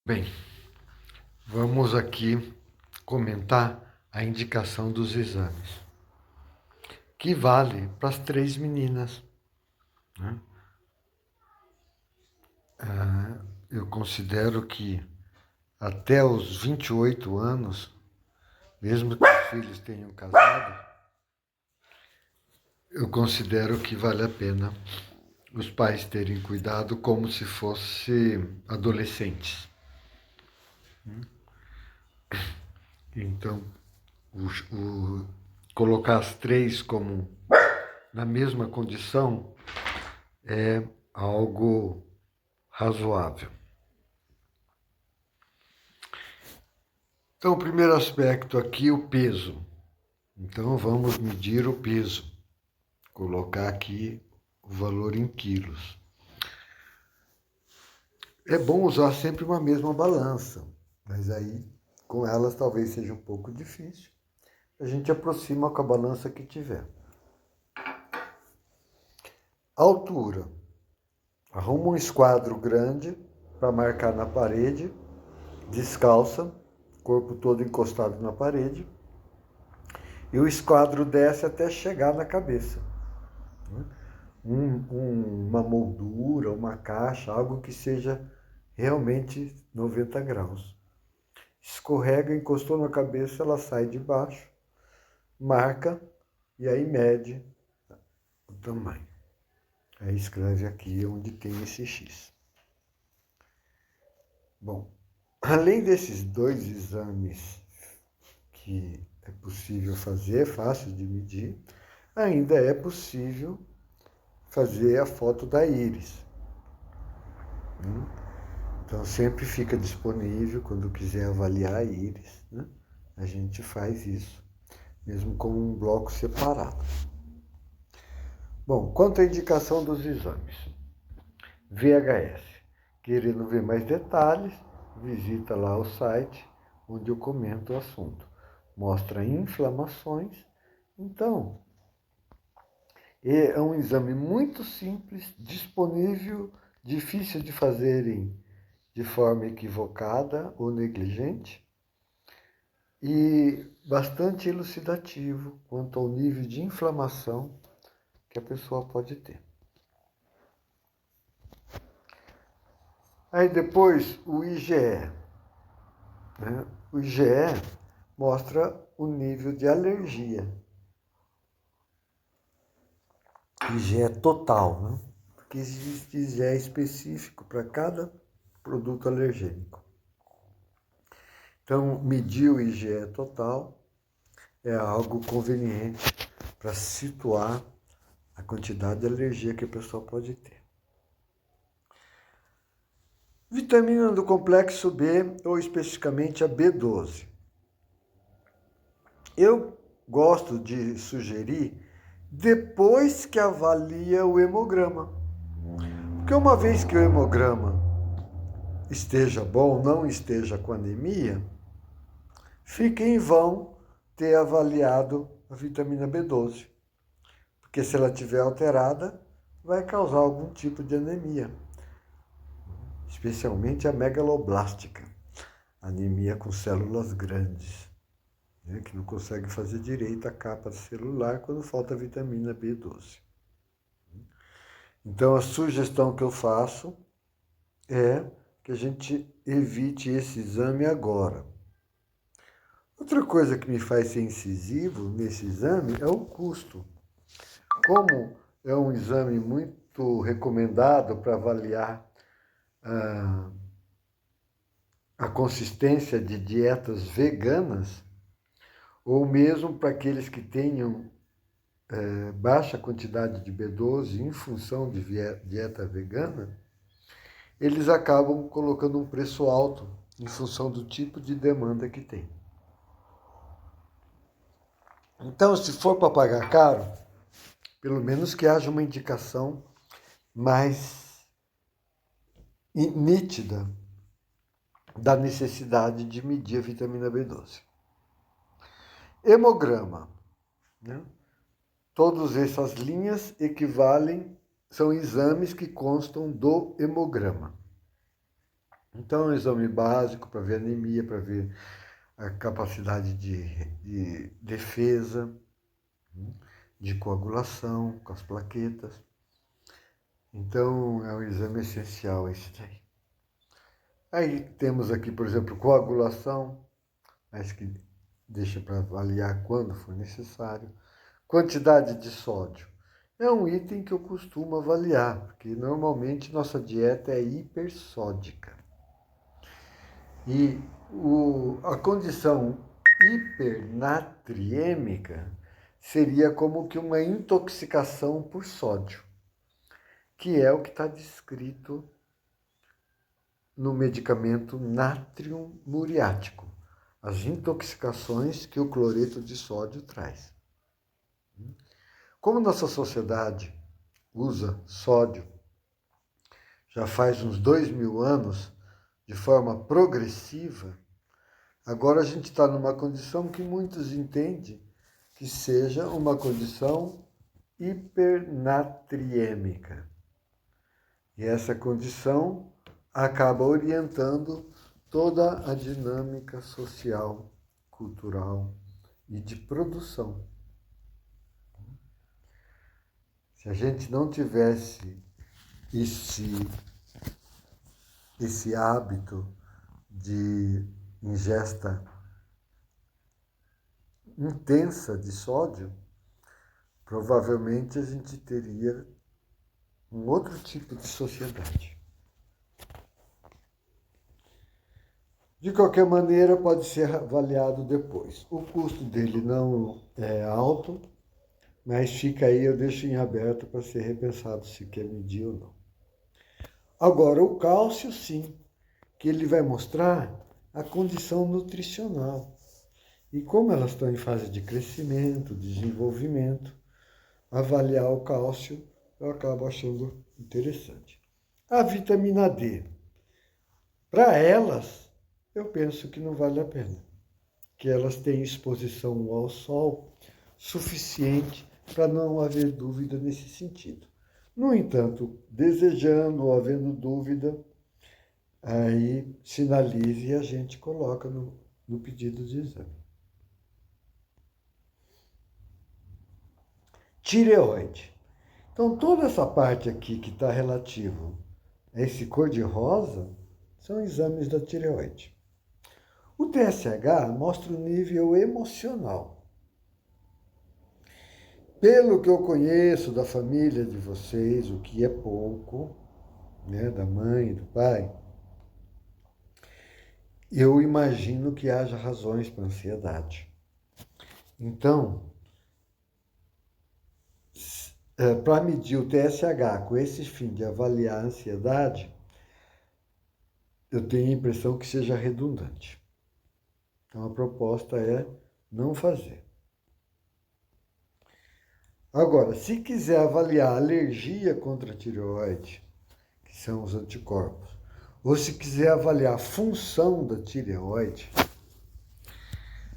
Bem, vamos aqui comentar a indicação dos exames, que vale para as três meninas, né? Eu considero que até os 28 anos, mesmo que os filhos tenham casado, eu considero que vale a pena os pais terem cuidado como se fossem adolescentes. Então, colocar as três como na mesma condição é algo razoável. Então, o primeiro aspecto aqui, o peso. Então, vamos medir o peso. Colocar aqui o valor em quilos. É bom usar sempre uma mesma balança, mas aí com elas talvez seja um pouco difícil. A gente aproxima com a balança que tiver. Altura. Arruma um esquadro grande para marcar na parede, descalça, corpo todo encostado na parede, e o esquadro desce até chegar na cabeça. Uma moldura, uma caixa, algo que seja realmente 90 graus. Escorrega, encostou na cabeça, ela sai de baixo, marca e aí mede o tamanho. Aí escreve aqui onde tem esse X. Bom, além desses dois exames que é possível fazer, é fácil de medir, ainda é possível fazer a foto da íris. Então sempre fica disponível quando quiser avaliar a íris, né? A gente faz isso, mesmo com um bloco separado. Bom, quanto à indicação dos exames, VHS. Querendo ver mais detalhes, visita lá o site onde eu comento o assunto. Mostra inflamações. Então, é um exame muito simples, disponível, difícil de fazerem de forma equivocada ou negligente e bastante elucidativo quanto ao nível de inflamação que a pessoa pode ter. Aí depois o IgE. Né? O IgE mostra o nível de alergia. IgE total, né? Porque existe IgE específico para cada produto alergênico. Então, medir o IgE total é algo conveniente para situar a quantidade de alergia que a pessoa pode ter. Vitamina do complexo B, ou especificamente a B12. Eu gosto de sugerir depois que avalia o hemograma. Porque uma vez que o hemograma esteja bom, não esteja com anemia, fica em vão ter avaliado a vitamina B12. Porque se ela estiver alterada, vai causar algum tipo de anemia. Especialmente a megaloblástica, anemia com células grandes, né, que não consegue fazer direito a capa celular quando falta a vitamina B12. Então, a sugestão que eu faço é que a gente evite esse exame agora. Outra coisa que me faz ser incisivo nesse exame é o custo. Como é um exame muito recomendado para avaliar a consistência de dietas veganas, ou mesmo para aqueles que tenham baixa quantidade de B12 em função de dieta vegana, eles acabam colocando um preço alto em função do tipo de demanda que tem. Então, se for para pagar caro, pelo menos que haja uma indicação mais nítida da necessidade de medir a vitamina B12. Hemograma. Né? Todas essas linhas equivalem, são exames que constam do hemograma. Então, é um exame básico para ver anemia, para ver a capacidade de defesa, de coagulação com as plaquetas. Então, é um exame essencial esse daí. Aí temos aqui, por exemplo, coagulação, mas que deixa para avaliar quando for necessário. Quantidade de sódio. É um item que eu costumo avaliar, porque normalmente nossa dieta é hipersódica. E a condição hipernatriêmica seria como que uma intoxicação por sódio, que é o que está descrito no medicamento nátrium muriático, as intoxicações que o cloreto de sódio traz. Como nossa sociedade usa sódio já faz uns 2000 anos, de forma progressiva, agora a gente está numa condição que muitos entendem que seja uma condição hipernatriêmica. E essa condição acaba orientando toda a dinâmica social, cultural e de produção. Se a gente não tivesse esse hábito de ingesta intensa de sódio, provavelmente a gente teria um outro tipo de sociedade. De qualquer maneira, pode ser avaliado depois. O custo dele não é alto, mas fica aí, eu deixo em aberto para ser repensado se quer medir ou não. Agora, o cálcio, sim, que ele vai mostrar a condição nutricional. E como elas estão em fase de crescimento, desenvolvimento, avaliar o cálcio eu acabo achando interessante. A vitamina D, para elas, eu penso que não vale a pena, que elas têm exposição ao sol suficiente para não haver dúvida nesse sentido. No entanto, desejando ou havendo dúvida, aí sinalize e a gente coloca no pedido de exame. Tireoide. Então, toda essa parte aqui que está relativo a esse cor-de-rosa são exames da tireoide. O TSH mostra o nível emocional. Pelo que eu conheço da família de vocês, o que é pouco, né, da mãe e do pai, eu imagino que haja razões para ansiedade. Então, para medir o TSH com esse fim de avaliar a ansiedade, eu tenho a impressão que seja redundante. Então, a proposta é não fazer. Agora, se quiser avaliar a alergia contra a tireoide, que são os anticorpos, ou se quiser avaliar a função da tireoide,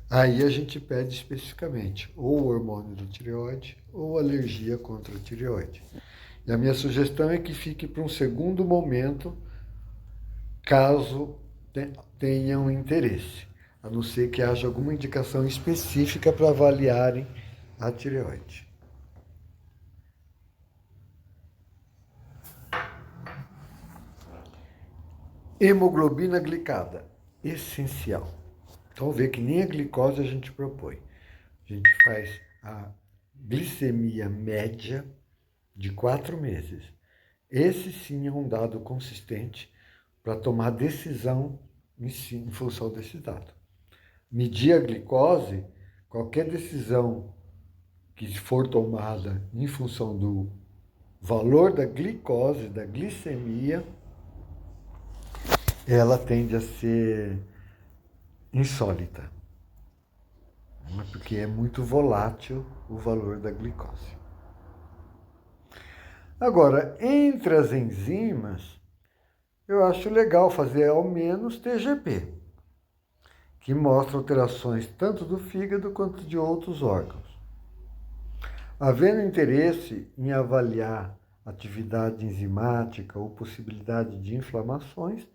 aí a gente pede especificamente ou o hormônio da tireoide ou alergia contra a tireoide. E a minha sugestão é que fique para um segundo momento, caso tenham interesse, a não ser que haja alguma indicação específica para avaliarem a tireoide. Hemoglobina glicada, essencial. Então, vê que nem a glicose a gente propõe. A gente faz a glicemia média de 4 meses. Esse sim é um dado consistente para tomar decisão em função desse dado. Medir a glicose, qualquer decisão que for tomada em função do valor da glicose, da glicemia, ela tende a ser insólita, porque é muito volátil o valor da glicose. Agora, entre as enzimas, eu acho legal fazer ao menos TGP, que mostra alterações tanto do fígado quanto de outros órgãos. Havendo interesse em avaliar atividade enzimática ou possibilidade de inflamações,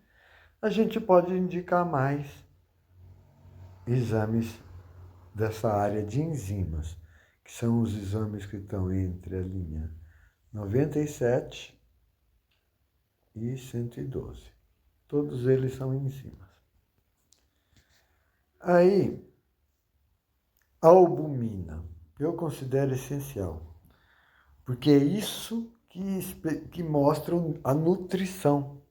a gente pode indicar mais exames dessa área de enzimas, que são os exames que estão entre a linha 97 e 112. Todos eles são enzimas. Aí, a albumina, eu considero essencial, porque é isso que mostra a nutrição.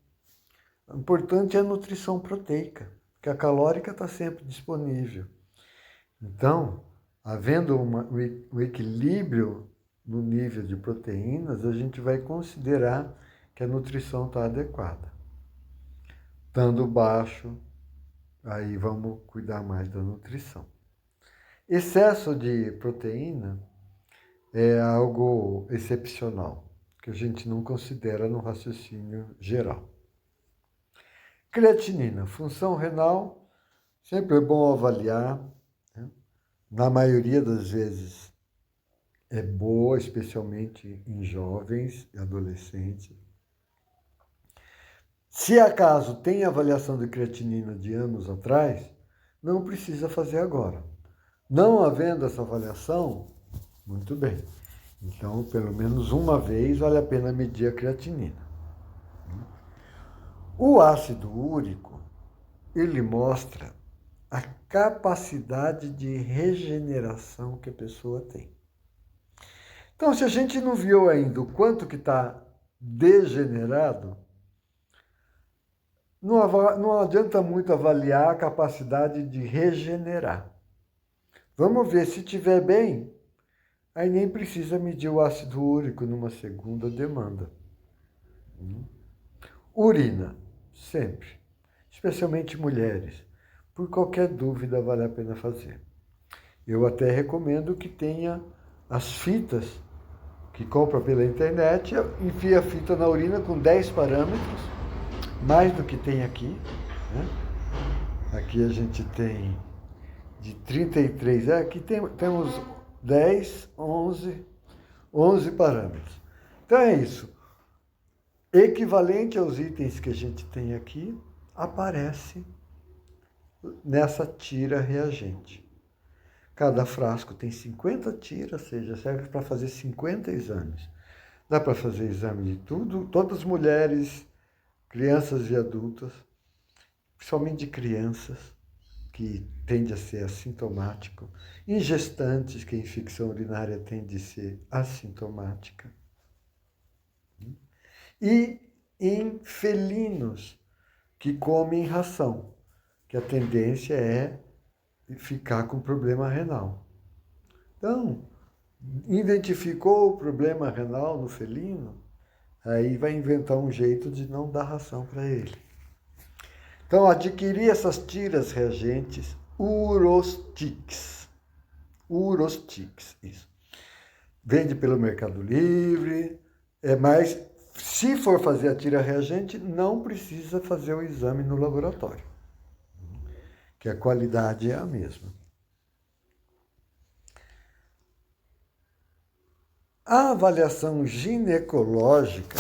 O importante é a nutrição proteica, que a calórica está sempre disponível. Então, havendo um equilíbrio no nível de proteínas, a gente vai considerar que a nutrição está adequada. Estando baixo, aí vamos cuidar mais da nutrição. Excesso de proteína é algo excepcional, que a gente não considera no raciocínio geral. Creatinina, função renal, sempre é bom avaliar, né? Na maioria das vezes é boa, especialmente em jovens e adolescentes. Se acaso tem avaliação de creatinina de anos atrás, não precisa fazer agora. Não havendo essa avaliação, muito bem. Então, pelo menos uma vez vale a pena medir a creatinina. O ácido úrico, ele mostra a capacidade de regeneração que a pessoa tem. Então, se a gente não viu ainda o quanto que está degenerado, não adianta muito avaliar a capacidade de regenerar. Vamos ver, se estiver bem, aí nem precisa medir o ácido úrico numa segunda demanda. Urina, sempre, especialmente mulheres. Por qualquer dúvida, vale a pena fazer. Eu até recomendo que tenha as fitas que compra pela internet, enfia a fita na urina com 10 parâmetros, mais do que tem aqui, né? Aqui a gente tem de 33, aqui temos 10, 11 parâmetros. Então é isso. Equivalente aos itens que a gente tem aqui, aparece nessa tira reagente. Cada frasco tem 50 tiras, ou seja, serve para fazer 50 exames. Dá para fazer exame de tudo, todas as mulheres, crianças e adultas, principalmente de crianças, que tende a ser assintomático, em gestantes, que a infecção urinária tende a ser assintomática, e em felinos que comem ração, que a tendência é ficar com problema renal. Então, identificou o problema renal no felino, aí vai inventar um jeito de não dar ração para ele. Então, adquirir essas tiras reagentes Urostix, isso. Vende pelo Mercado Livre, mas se for fazer a tira reagente, não precisa fazer o exame no laboratório, que a qualidade é a mesma. A avaliação ginecológica,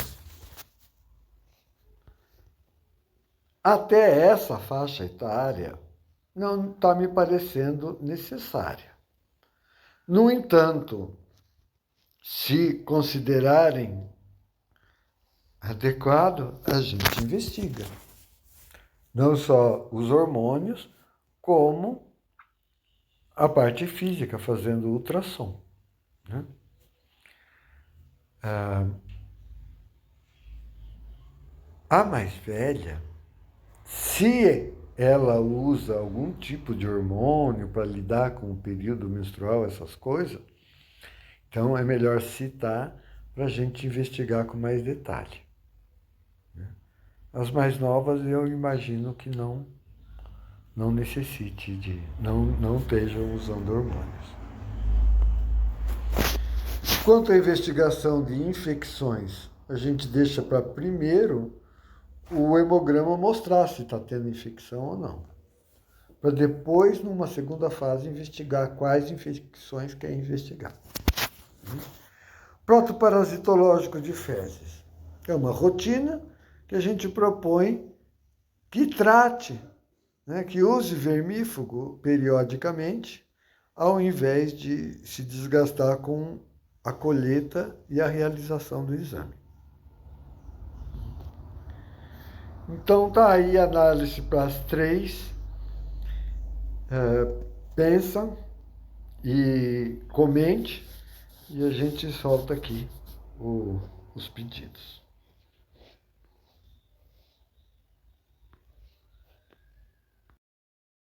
até essa faixa etária, não está me parecendo necessária. No entanto, se considerarem adequado, a gente investiga. Não só os hormônios, como a parte física, fazendo ultrassom, né? A mais velha, se ela usa algum tipo de hormônio para lidar com o período menstrual, essas coisas, então é melhor citar para a gente investigar com mais detalhe. As mais novas eu imagino que não necessite não estejam usando hormônios. Quanto à investigação de infecções, a gente deixa para primeiro o hemograma mostrar se está tendo infecção ou não. Para depois, numa segunda fase, investigar quais infecções quer investigar. Protoparasitológico de fezes. É uma rotina que a gente propõe que trate, né, que use vermífugo periodicamente, ao invés de se desgastar com a colheita e a realização do exame. Então tá aí a análise para as três. Pensa e comente e a gente solta aqui os pedidos.